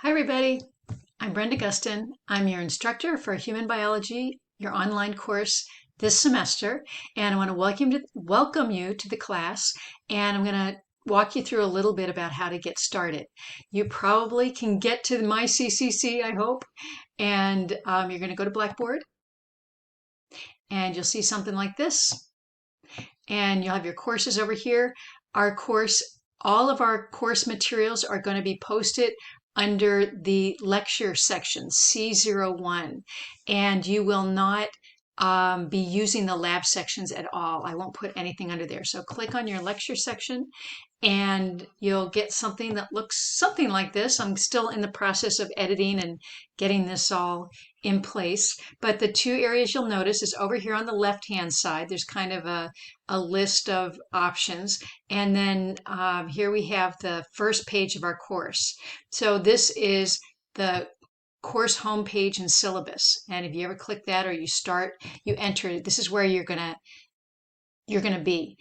Hi, everybody. I'm Brenda Gustin. I'm your instructor for Human Biology, your online course this semester, and I want to welcome you to the class. And I'm going to walk you through a little bit about how to get started. You probably can get to my CCC, I hope, and you're going to go to Blackboard, and you'll see something like this, and you'll have your courses over here. All of our course materials are going to be posted under the lecture section, C01, and you will not be using the lab sections at all. I won't put anything under there. So click on your lecture section and you'll get something that looks something like this. I'm still in the process of editing and getting this all in place. But the two areas you'll notice is over here on the left-hand side, there's kind of a list of options. And then here we have the first page of our course. So this is the course homepage and syllabus. And if you ever click that or you enter, this is where you're going to be.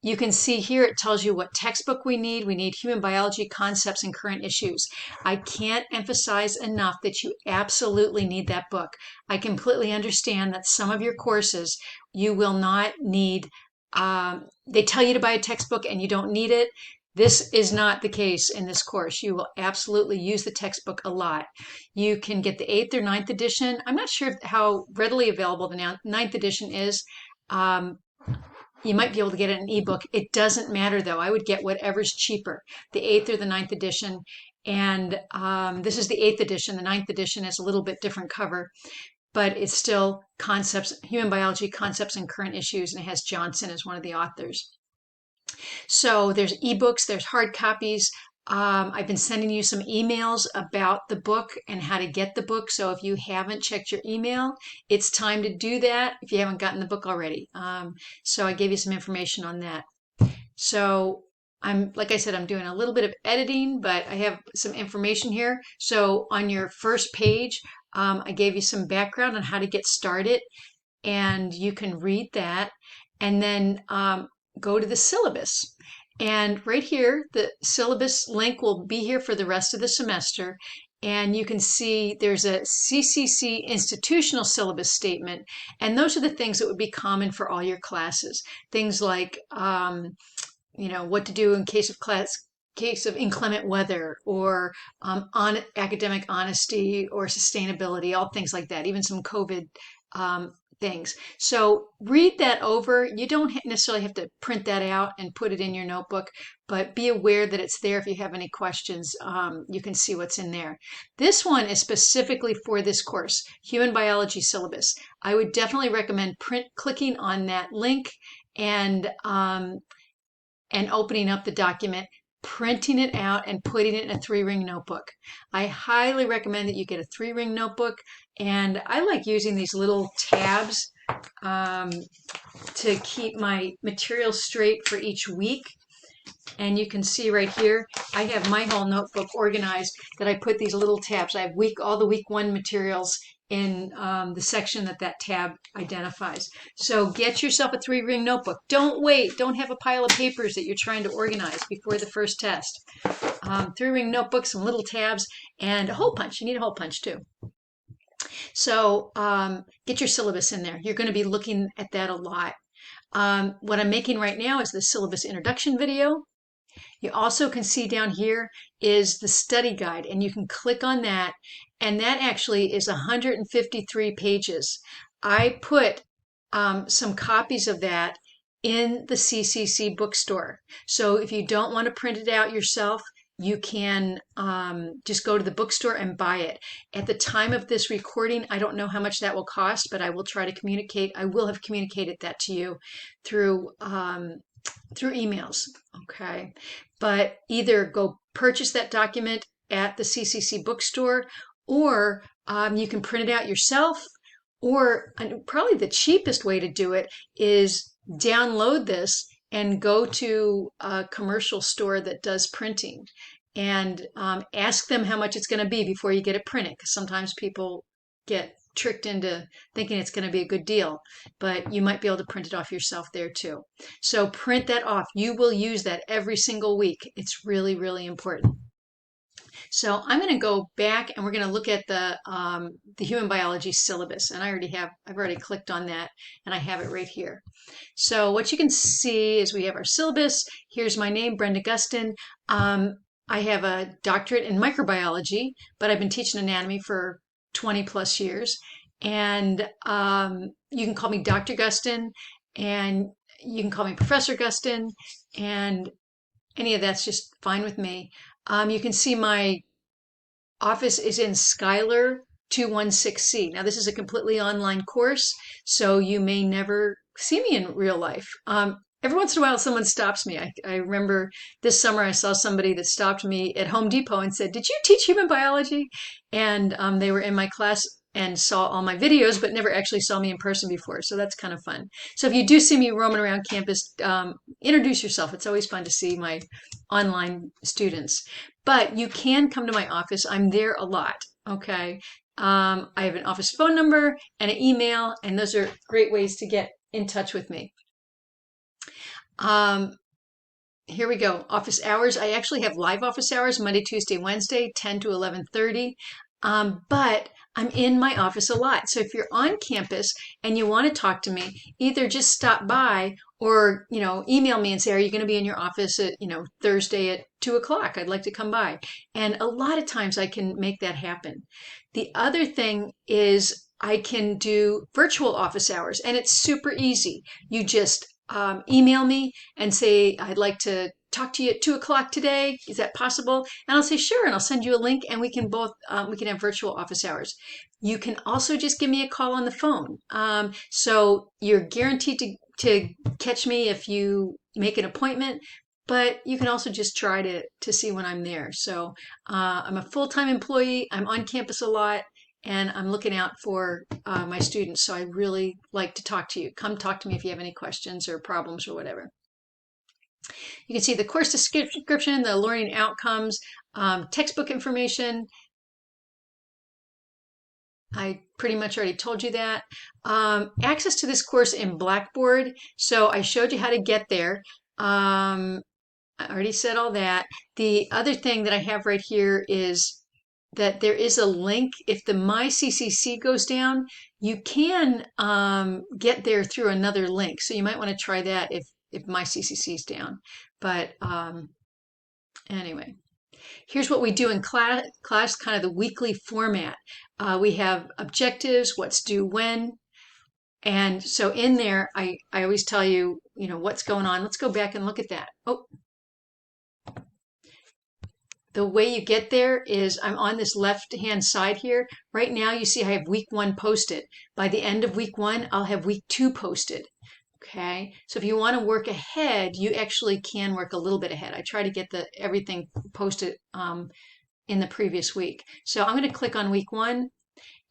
You can see here it tells you what textbook we need. We need Human Biology Concepts and Current Issues. I can't emphasize enough that you absolutely need that book. I completely understand that some of your courses you will not need. They tell you to buy a textbook and you don't need it. This is not the case in this course. You will absolutely use the textbook a lot. You can get the 8th or 9th edition. I'm not sure how readily available the 9th edition is. You might be able to get it in an ebook. It doesn't matter though. I would get whatever's cheaper, the 8th or the 9th edition. And this is the 8th edition. The 9th edition has a little bit different cover, but it's still concepts, Human Biology Concepts and Current Issues, and it has Johnson as one of the authors. So there's ebooks, there's hard copies. I've been sending you some emails about the book and how to get the book. So if you haven't checked your email, it's time to do that if you haven't gotten the book already. So I gave you some information on that. So like I said, I'm doing a little bit of editing, but I have some information here. So on your first page, I gave you some background on how to get started, and you can read that. And then go to the syllabus. And right here, the syllabus link will be here for the rest of the semester. And you can see there's a CCC institutional syllabus statement. And those are the things that would be common for all your classes. Things like, what to do in case of inclement weather, or on academic honesty or sustainability, all things like that, even some COVID things. So read that over. You don't necessarily have to print that out and put it in your notebook, but be aware that it's there. If you have any questions, you can see what's in there. This one is specifically for this course, Human Biology Syllabus. I would definitely recommend clicking on that link and opening up the document, printing it out, and putting it in a 3-ring notebook. I highly recommend that you get a 3-ring notebook, and I like using these little tabs to keep my material straight for each week. And you can see right here, I have my whole notebook organized that I put these little tabs. I have all the week 1 materials in the section that tab identifies. So get yourself a 3-ring notebook. Don't wait. Don't have a pile of papers that you're trying to organize before the first test. 3-ring notebooks, some little tabs, and a hole punch. You need a hole punch too. So get your syllabus in there. You're going to be looking at that a lot. What I'm making right now is the syllabus introduction video. You also can see down here is the study guide, and you can click on that, and that actually is 153 pages. I put some copies of that in the CCC bookstore. So if you don't want to print it out yourself, you can just go to the bookstore and buy it. At the time of this recording, I don't know how much that will cost, but I will try to communicate. I will have communicated that to you through emails, okay? But either go purchase that document at the CCC bookstore, or you can print it out yourself, or probably the cheapest way to do it is download this and go to a commercial store that does printing and ask them how much it's going to be before you get it printed, because sometimes people get tricked into thinking it's going to be a good deal, but you might be able to print it off yourself there too. So print that off. You will use that every single week. It's really, really important. So I'm going to go back and we're going to look at the human biology syllabus. And I've already clicked on that and I have it right here. So what you can see is we have our syllabus. Here's my name, Brenda Gustin. I have a doctorate in microbiology, but I've been teaching anatomy for 20 plus years. And you can call me Dr. Gustin, and you can call me Professor Gustin, and any of that's just fine with me. You can see my office is in Schuyler 216C. Now, this is a completely online course, so you may never see me in real life. Every once in a while, someone stops me. I remember this summer I saw somebody that stopped me at Home Depot and said, "Did you teach human biology?" And they were in my class and saw all my videos, but never actually saw me in person before. So that's kind of fun. So if you do see me roaming around campus, introduce yourself. It's always fun to see my online students. But you can come to my office. I'm there a lot. Okay. I have an office phone number and an email, and those are great ways to get in touch with me. Here we go. Office hours. I actually have live office hours Monday, Tuesday, Wednesday, 10 to 11:30. But I'm in my office a lot. So if you're on campus and you want to talk to me, either just stop by or, email me and say, are you going to be in your office at, Thursday at 2 o'clock? I'd like to come by. And a lot of times I can make that happen. The other thing is I can do virtual office hours, and it's super easy. You just email me and say, I'd like to talk to you at 2 o'clock today. Is that possible? And I'll say, sure. And I'll send you a link and we can have virtual office hours. You can also just give me a call on the phone. So you're guaranteed to catch me if you make an appointment, but you can also just try to see when I'm there. So I'm a full-time employee. I'm on campus a lot, and I'm looking out for my students. So I really like to talk to you. Come talk to me if you have any questions or problems or whatever. You can see the course description, the learning outcomes, textbook information. I pretty much already told you that. Access to this course in Blackboard. So I showed you how to get there. I already said all that. The other thing that I have right here is that there is a link. If the My CCC goes down, you can get there through another link. So you might want to try that if My CCC is down. But anyway, here's what we do in class, kind of the weekly format. We have objectives, what's due when. And so in there, I always tell you, what's going on. Let's go back and look at that. Oh, the way you get there is I'm on this left-hand side here. Right now, you see I have week 1 posted. By the end of week 1, I'll have week 2 posted. Okay, so if you want to work ahead, you actually can work a little bit ahead. I try to get everything posted in the previous week. So I'm going to click on week 1,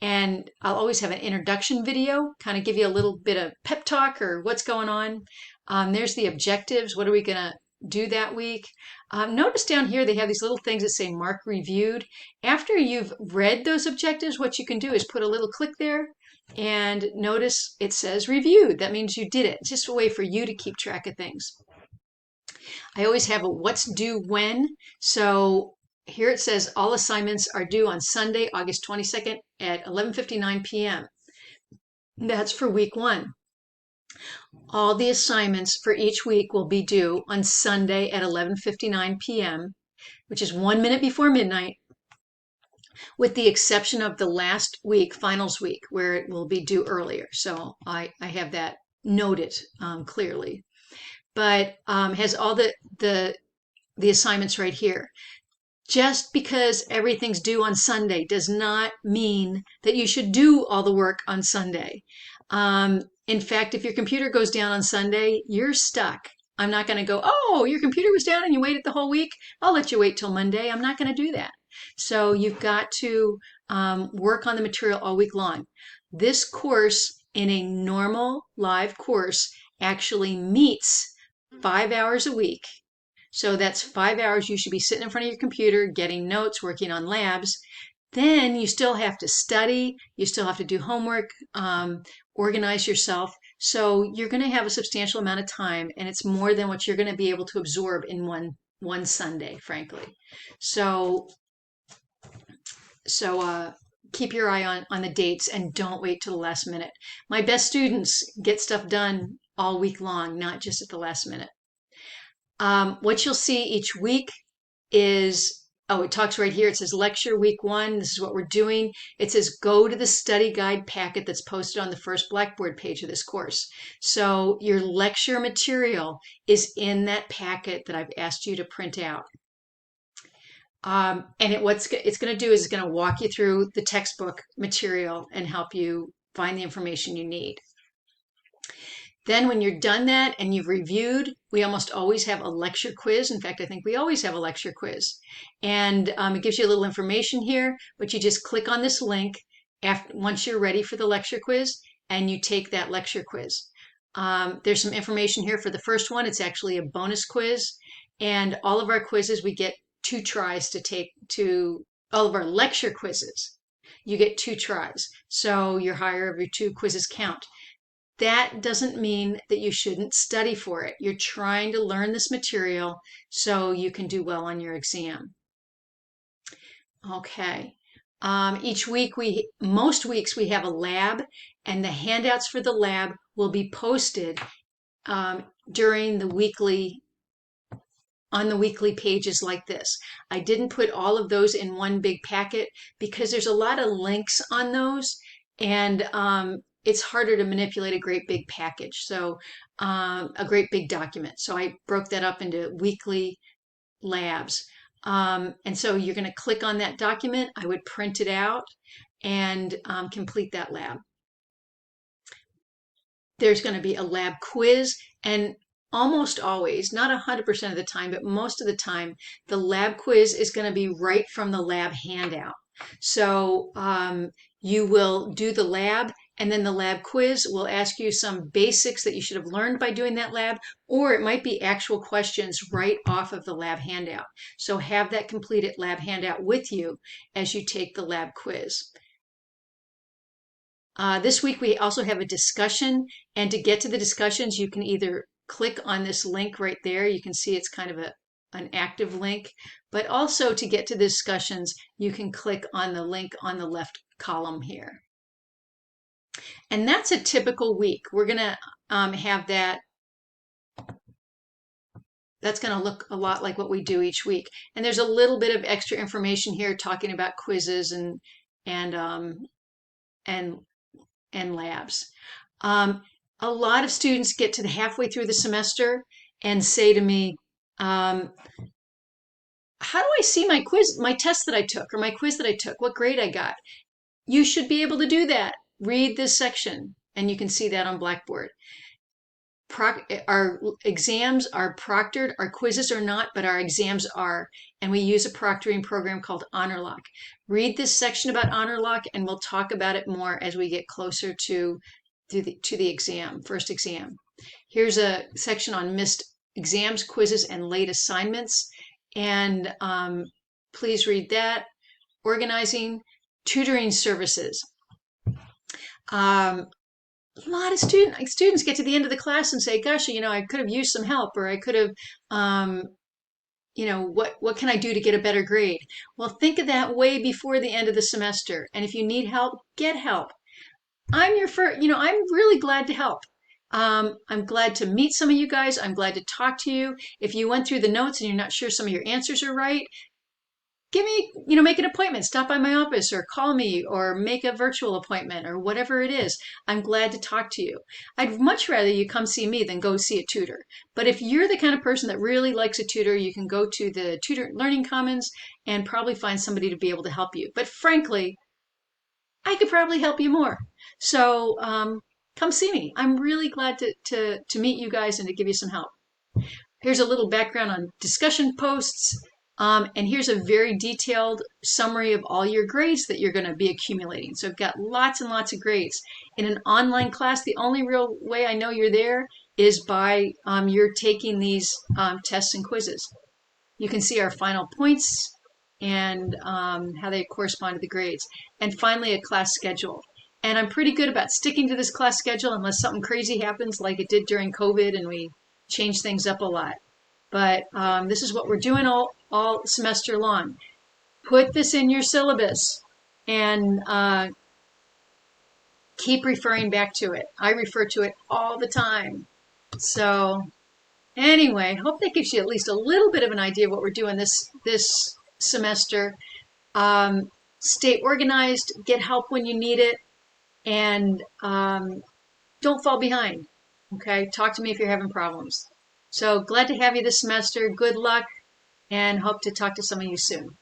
and I'll always have an introduction video, kind of give you a little bit of pep talk or what's going on. There's the objectives. What are we going to do that week? Notice down here they have these little things that say mark reviewed. After you've read those objectives, what you can do is put a little click there, and notice it says reviewed. That means you did it. It's just a way for you to keep track of things. I always have a what's due when. So here it says all assignments are due on Sunday, August 22nd at 11:59 p.m. That's for week 1. All the assignments for each week will be due on Sunday at 11:59 p.m., which is 1 minute before midnight, with the exception of the last week, finals week, where it will be due earlier. So I have that noted clearly. But has all the assignments right here. Just because everything's due on Sunday does not mean that you should do all the work on Sunday. In fact, if your computer goes down on Sunday, you're stuck. I'm not going to go, oh, your computer was down and you waited the whole week. I'll let you wait till Monday. I'm not going to do that. So you've got to work on the material all week long. This course, in a normal live course, actually meets 5 hours a week. So that's 5 hours you should be sitting in front of your computer, getting notes, working on labs. Then you still have to study, you still have to do homework, organize yourself. So you're going to have a substantial amount of time, and it's more than what you're going to be able to absorb in one Sunday, frankly. So So keep your eye on the dates and don't wait till the last minute. My best students get stuff done all week long, not just at the last minute. What you'll see each week is, oh, it talks right here. It says lecture week 1. This is what we're doing. It says go to the study guide packet that's posted on the first Blackboard page of this course. So your lecture material is in that packet that I've asked you to print out. And what it's going to do is it's going to walk you through the textbook material and help you find the information you need. Then when you're done that and you've reviewed, we almost always have a lecture quiz. In fact, I think we always have a lecture quiz. And it gives you a little information here, but you just click on this link once you're ready for the lecture quiz, and you take that lecture quiz. There's some information here for the first one. It's actually a bonus quiz. And all of our quizzes, we get 2 tries to take to all of our lecture quizzes. You get 2 tries. So your higher of your 2 quizzes count. That doesn't mean that you shouldn't study for it. You're trying to learn this material so you can do well on your exam. Okay. Each week, most weeks we have a lab, and the handouts for the lab will be posted during the weekly, on the weekly pages like this. I didn't put all of those in one big packet because there's a lot of links on those, and it's harder to manipulate a great big package, so a great big document. So I broke that up into weekly labs. And so you're going to click on that document. I would print it out and complete that lab. There's going to be a lab quiz, and almost always, not 100% of the time, but most of the time, the lab quiz is going to be right from the lab handout. So you will do the lab, and then the lab quiz will ask you some basics that you should have learned by doing that lab, or it might be actual questions right off of the lab handout. So have that completed lab handout with you as you take the lab quiz. This week we also have a discussion, and to get to the discussions, you can either click on this link right there. You can see it's kind of an active link, but also to get to the discussions, you can click on the link on the left column here. And that's a typical week. We're going to have that. That's going to look a lot like what we do each week. And there's a little bit of extra information here talking about quizzes and labs. A lot of students get to the halfway through the semester and say to me, how do I see my quiz, my test that I took, or my quiz that I took, what grade I got? You should be able to do that. Read this section, and you can see that on Blackboard. Our exams are proctored, our quizzes are not, but our exams are, and we use a proctoring program called HonorLock. Read this section about HonorLock, and we'll talk about it more as we get closer to the exam, first exam. Here's a section on missed exams, quizzes, and late assignments, and please read that. Organizing, tutoring services. A lot of students get to the end of the class and say, gosh, I could have used some help, or I could have, what can I do to get a better grade? Well, think of that way before the end of the semester. And if you need help, get help. I'm really glad to help. I'm glad to meet some of you guys. I'm glad to talk to you. If you went through the notes and you're not sure some of your answers are right, make an appointment, stop by my office, or call me, or make a virtual appointment, or whatever it is. I'm glad to talk to you. I'd much rather you come see me than go see a tutor. But if you're the kind of person that really likes a tutor, you can go to the Tutor Learning Commons and probably find somebody to be able to help you. But frankly, I could probably help you more. So come see me. I'm really glad to meet you guys and to give you some help. Here's a little background on discussion posts. And here's a very detailed summary of all your grades that you're going to be accumulating. So I've got lots and lots of grades. In an online class, the only real way I know you're there is by you're taking these tests and quizzes. You can see our final points and how they correspond to the grades. And finally, a class schedule. And I'm pretty good about sticking to this class schedule unless something crazy happens like it did during COVID and we changed things up a lot. But this is what we're doing all semester long. Put this in your syllabus. and keep referring back to it. I refer to it all the time. So anyway, hope that gives you at least a little bit of an idea of what we're doing this semester. Stay organized, get help when you need it, and don't fall behind. Okay, talk to me if you're having problems. So glad to have you this semester. Good luck, and hope to talk to some of you soon.